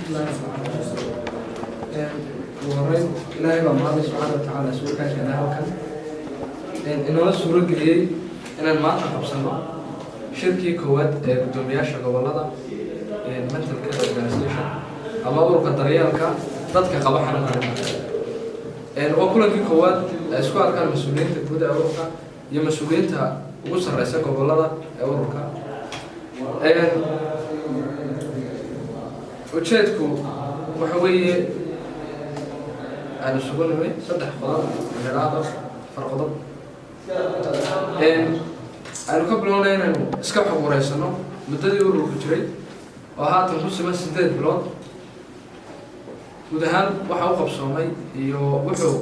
الله الرحمن الرحيم. وهرين إلهي بمهاري سبحانه وتعالى سوكا كان هالكن إنه نسورة جديد إن الماء قبضنا شركة كواد بدمياء شغالة مثل كذا organization أما أقول قدرية كا ضد كقبحنا كلنا وكل كواد سكوار كان مسؤولين تقود أوروبا يمسؤولين تا وصل رئيسة قبلة أوروبا وشيتكو وحوي أنا شغل وين صدق خلاص جرادة فرقضة أنا قبل أن أنا سكاب حوريسنا مدة يورو كتير وهذا نص بس سداد بلاد ودهان وحاو قبصامي وحو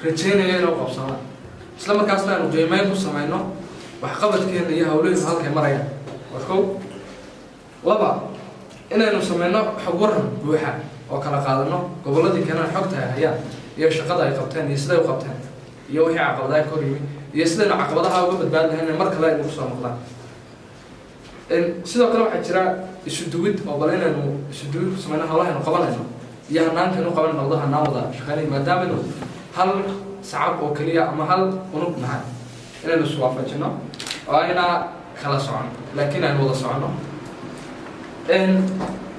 رجينا ينو قبصامي إسلام كاسنا وجيمين قبصامينا وحقبت كين إياها ولين هالك مريا وشكو وبا إننا نسمينا حورهم بوحة وكلا قادنا قبلتي كنا حقتها هي شقة يقبتين يسلوا قبتين يوحي عقبضاء كوريمي يسلنا عقبضها وقبل بعد هنا مركز لا ينقص مقدار إن سيدا كلام حجرا الشدود أو بلينا إنه الشدود سمعنا الله إنه قبلنا يا هنان كانوا قبلنا الله الناوضة شغالي ما دام إنه هل صعب أو كلية أما هل ونب معه إننا نسوا فجنا وأنا خلاص عنا لكن أنا وضع صعنا إن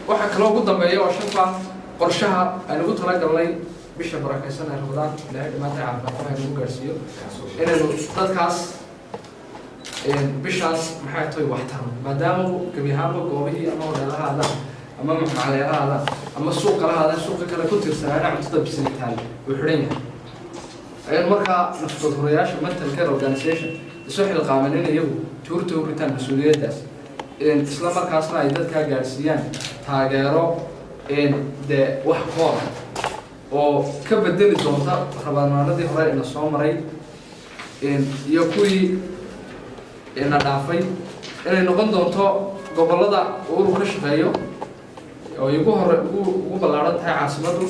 واحد كلام قدام بيا وشوفه قرشها أنا قلت لك الله بيشرب بركة سنة رمضان لهذا ما تعرف ما هي مقرسية إنه تذكاس إن بيشاس محيطه واحترم ما داموا كبيهامه قويه أما ولا هذا أما مع هذا أما السوق هذا السوق كله كنت رسالة عم تطلب سنة تالي وحرينها أي مرة نفط الرياش مثل كذا organization السوق القانونيين يبوا تورتوا رتان مسؤولية داس إن إسلام مركزنا عدد كجالسيان تاجروا إن ده وحقار وكبدل الجوطة ربنا ندي هراء إن الصوم رأي إن يكوي إن العفاي إن نقول دونتو قبل هذا وروكش غيو أو يقول بالعرض هاي عاصمته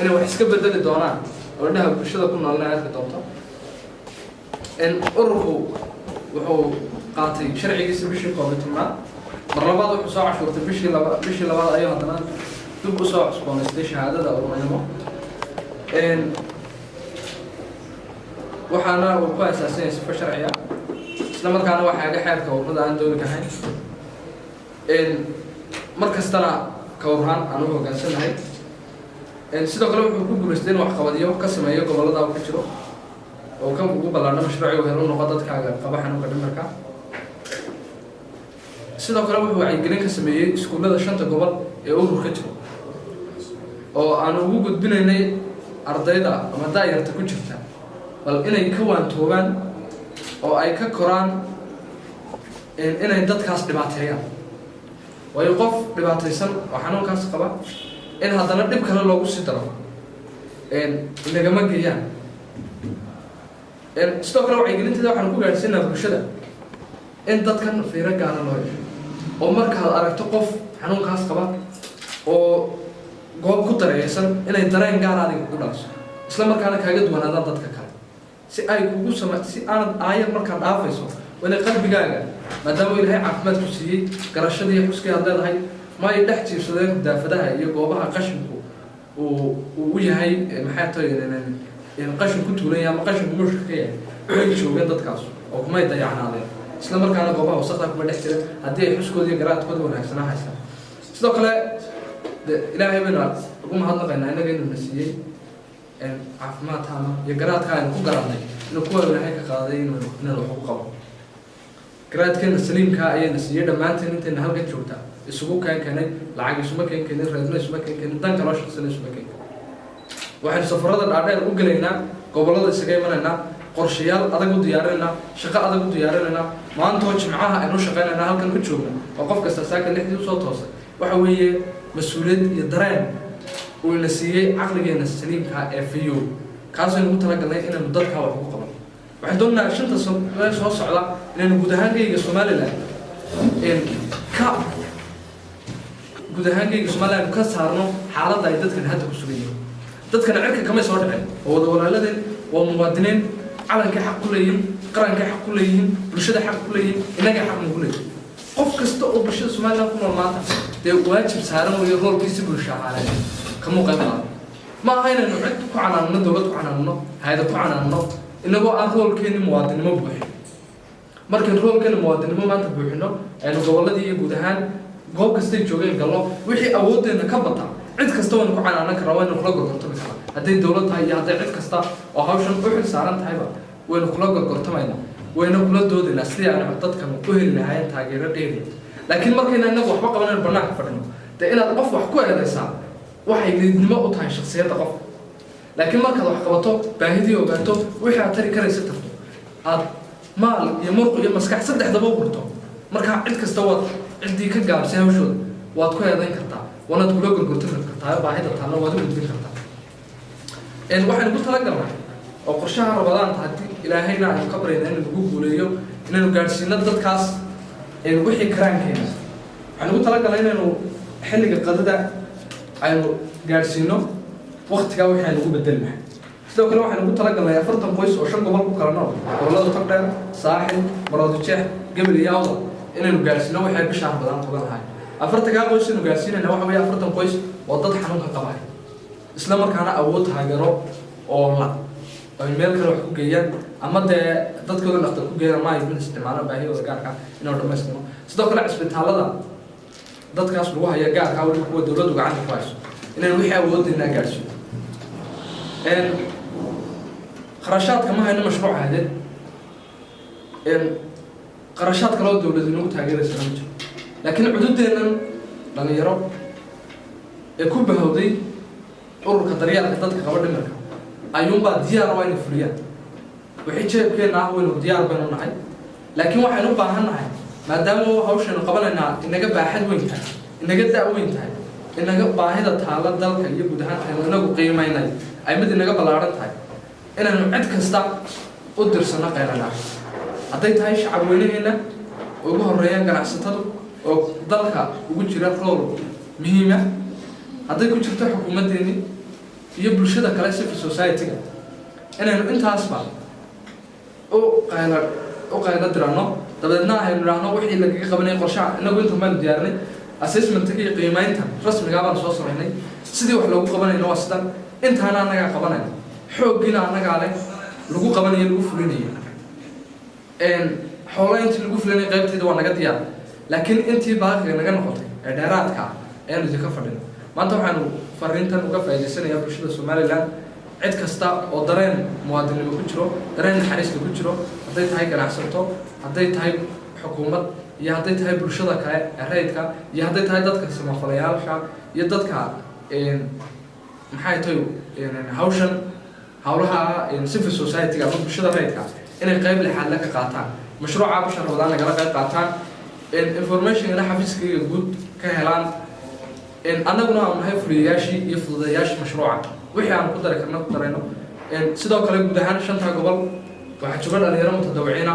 إنه وحسك بدل الدونا وإنها بشدة كنا لنا في دونتو إن أروكو وهو قاطي شرعي يسمى بشي قابلتنا مرة بعض وحصاع شرط بشي لبعض أيها هذا تبقى صاع سبونستي شهادة ده أرومانيمو إن وحنا وقوة أساسية سفر شرعية لما كان واحد حياة كورنا عنده كهين إن مركز تنا كورهان أنا هو كان سنة هاي إن سيدا كلام بيقول برستين وحقبضية وقسم أيه قبل هذا وكتيره وكم بيقول بلارنا مشروعي وهرون نقطات كعجل قبحنا وكذا مركا سيدا كلام هو عينين كسمية سكول هذا شنطة قبل يقول كتيره أو أنا بقول بينا إني أرضيدا أما داير تكون شفتها بل إني كوان توبان oo ay ka koraan inay dadkaas dhibaateeyaan way qof dhibaataysan oo xanuunkaas qaba in hadana dib kale loogu sii daro inagama geeyaan sidoo kale waxay gelinteeda waxaan ku gaarsiinaa bulshada in dadkan fiiro gaara loo yeesho oo markaad aragto qof xanuunkaas qaba oo goob ku dareysan inay dareen gaar adiga ku dhaliso isla markaana kaaga duwanaadaan dadka kale si ay kugu sameeyaan si aan aayad markaan dhaafayso wada qalbigaaga maadaama ilaahay caafimaad ku siiyay garashadii xuskii aad leedahay ma ay dhex jiifsadeen daafadaha iyo goobaha qashinku uu yahay maxay tahay in qashin ku tuulan ama qashinku mushkil yahay way joogeen dadkaas oo kuma dayacnaadeen isla markaana goobaha wasaqda kuma dhex jireen haddii ay xuskoodii garaadkooda wanaagsanaa haystaan sidoo kale ilaahay bana ugu mahadnaqaynaa inaga inuu nasiiyay عفمات هذا يقرأت كان كقرأني إنه كل من هيك قاضي إنه نروح قبل قرأت كان السليم كأي نسيج لما أنت نهار قد شوكتا السبوع كان العاقل سما كان الرجل سما كان دان كلاش سنة سما كان واحد سفرات الأعداء أوجلينا قبل هذا السجاي مننا قرشيال أدقوا ديارنا شقة أدقوا ديارنا ما أنتوش معها إنه شقينا هل كان بتشوفنا وقف كستساك اللي حدي وصوت توصل وحوي مسؤولية يدرين ونسيه عقلنا السليم كافيو كاسن متلقى إن المدرك هو حقوق وعندنا شنطة صوص على لأن جودهانجي الصومالي لا إن كا جودهانجي الصومالي مكسرنا حالات عدة كان هذا كسرية دت كان عرك كم يسوون عن هو دول الذين ومواطنين على كحق كلهم قرن كحق كلهم برشة حق كلهم إنك حق كلهم قف كستو برشة الصومالي نكون الماتا dee waajib saaran weeyo roolkiisi bulshaa haaleen kama qayb qaadan ma aha inaynu cid ku canaanno dowlad ku canaanno hay'ad ku canaanno inagoo aan roolkeeni muwaadinimo buuxin markaan roolkeeni muwaadinimo maanta buuxino aynu gobolladii iyo guud ahaan goob kastay joogeen galno wixii awooddeena ka bata cid kasta waynu ku canaanan karnaa waynu kula gorgortami karnaa hadday dowlad tahay iyo hadday cid kasta oo hawshan u xil saaran tahayba waynu kula gorgortamaynaa wayna kula doodaynaa sidii aanu dadkan u heli lahaayeen taageero dheeri laakiin markayna inagu waxba qabanayno bannaanka fadhino dee inaad qof wax ku eedaysaa waxay liidnimo u tahay shakhsiyadda qof laakiin markaad wax qabato baahidii ogaato wixii aad tari karaysa tarto aad maal iyo muruq iyo maskax saddexdaba u hurto markaa cid kasta waad ciddii ka gaabsay hawshooda waad ku eedayn kartaa waanaad kula gorgortami kartaa baahida taalna waad u gudbin kartaa waxaynu ku talagalnay oo qorshaha rabadaanta haddii ilaahayna aynu ka baryayna in lagu guuleeyo inaynu gaadhsiino dadkaas wixii karaankeena waxaynu ku talagalnay inaynu xilliga qadada aynu gaadhsiino waqtigaa wixii aynu ugu bedeli lahay sidoo kale waxaynu ku talagalnay 40 qoys oo 5 gobol ku kala nool gobollada Togdheer Saaxil Maroodijeex Gabil iyo Awdal inaynu gaadhsiino waxay bisha rabadaan qaban lahay 40 qoys inaynu gaadhsiinayna waxa weeye 40 qoys oo dad xanuunka qaba isla markaana awood taageero oo la ay meel kale wax ku geeyaan ama dee dadkooda dhaqtar ku geeyaan ma ay min isticmaalaan baahiyooda gaarka inuu dhammaystiro sidoo kale cisbitaalada dadkaas lagu haya gaarka wali kuwa dawladdu gacanta ku hayso inaynu wixii awoodina gaarsiino qarashaadka ma hayno mashruuc ahde qarashaad kale oo dawladdu nagu taageeraysa ma jiro laakiin cududeenan dhalinyaro ee ku bahowday ururka daryeelka dadka qaba dhimirka ayuunbaa diyaar waa inay fuliyaan wixii jeebkeena ah waynu diyaar baynu nahay laakiin waxaynu u baahan nahay maadaama hawshaynu qabanaynaa inaga baaxad weyn tahay inaga da' weyn tahay inaga baahida taala dalka iyo guud ahaan aynu inagu qiimaynay ay mid inaga ballaaran tahay inaynu cid kasta u dirsanno qaylanaa hadday tahay shacab weynaheena oo ugu horreeyaan ganacsatadu oo dalka ugu jira rool muhiima hadday ku jirto xukuumaddeeni iyo bulshada kale civil society-ga inaynu intaasba u qayla dirano dabadeedna aynu idhaahno wixii lagaga qabanay qorshaha inagu inta maynu diyaarinay assessment-ka iyo qiimaynta rasmigaa baanu soo samaynay sidii wax loogu qabanayno waa sidan intaana annagaa qabanayna xooggiina annagaa leh lagu qabanayo lagu fulinayo xoolo intii lagu fulinay qaybteeda waa naga diyaar laakiin intii baaqiga naga noqotay ee dheeraadka ayaanu idinka fadhino maanta waxaanu fariintan uga faa'iidaysanayaa bulshada Somaliland cid kasta oo dareen muwaadinimo ku jiro dareen naxariis ku jiro hadday tahay ganacsato hadday tahay xukuumad iyo hadday tahay bulshada kale ee rayidka iyo hadday tahay dadka samafalayaasha iyo dadka maxay tahay hawshan hawlaha civil society-ga ama bulshada rayidka inay qayb lixaad ka qaataan mashruuca bisha rabadaan nagala qayb qaataan information ina xafiiskayga guud ka helaan annaguna aan nahay fuliyayaashii iyo fududayaashii mashruuca wixii aan ku dari karno ku darayno sidoo kale guud ahaan 5 gobol waxaa jooga dhalinyaro mutadawiciina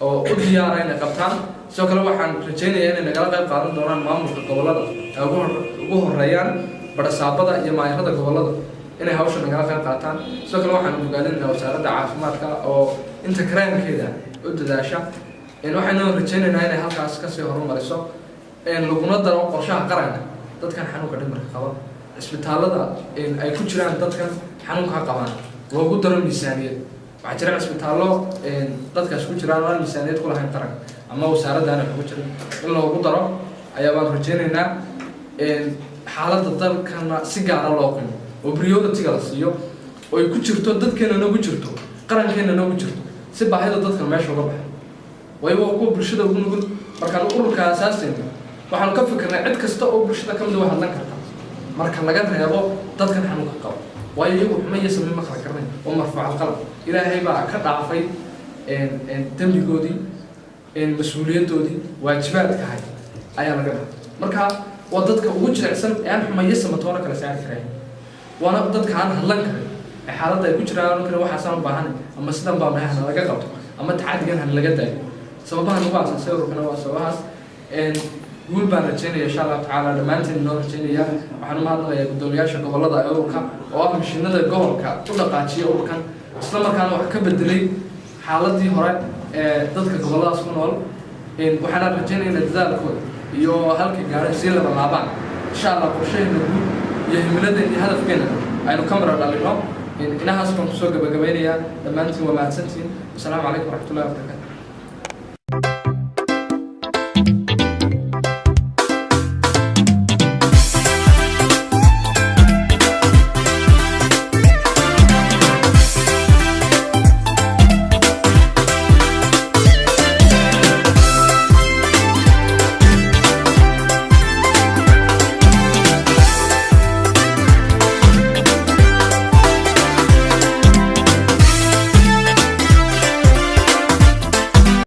oo u diyaara inay qabtaan sidoo kale waxaan rajaynayaa inay nagala qayb qaadan doonaan maamulka gobollada ee ugu horeeyaan barasaabada iyo maayarada gobollada inay hawsha nagala qayb qaataan sidoo kale waxaan ogaadinaynaa wasaaradda caafimaadka oo inta karaankeeda u dadaasha waxaynu rajaynaynaa inay halkaas kasii horumariso laguna daro qorshaha qaranka dadkan xanuunka dhimirka qaba isbitaalada ay ku jiraan dadkan xanuunka qabaan loogu daro miisaaniyad waxaa jira isbitaallo dadkaas ku jiraan oo aan miisaaniyad ku lahayn qaran ama wasaaraddaana ugu jira in loogu daro ayaa baan rajaynaynaa xaaladda dalkana si gaara loo qimo oo priority-ga la siiyo oo ay ku jirto dadkeena noogu jirto qarankeena noogu jirto si baahida dadkan meesha uga baxay waayo waa kuwa bulshada ugu nugul markaan ururka asaasayno waxaan ka fikirnay cid kasta oo bulshada ka mid ah hadlan karta marka laga reebo dadkan xanuunka qaba waayo iyagu xuma iyo sameyn ma kala karnay oo marfuuc qalab ilaahay baa ka dhaafay dambigoodii mas-uuliyadoodii waajibaadka ahay ayaa laga dhaafay marka waa dadka ugu jirecsan ee aan xuma iyo samatoona kala saari karayn waana dadka aan hadlan karin ee xaaladda ay ku jiraan kale waxaasaan u baahanay ama sidan baa mahana laga qabto ama tacadigan han laga daayo sababahan ugu asaasay ururkana waa sababahaas guul baan rajaynaya insha Allah tacaala dhammaantiin noo rajaynaya waxaan u mahadnaqayaa guddoomiyaasha gobollada ee ururka oo ah mishiinada gobolka u dhaqaajiya ururkan isla markaana wax ka bedelay xaaladii hore ee dadka gobolladaas ku nool waxaan rajaynayaa dadaalkooda iyo halka gaaray si laba laabaan insha Allah qorshayna guud iyo himilada iyo hadafkeena aynu kamera dhalino inahaas baan kusoo gabagabaynayaa dhammaantiin waa mahadsantiin. Assalaamu calaykum waraxmatullaahi wabarakaatuh.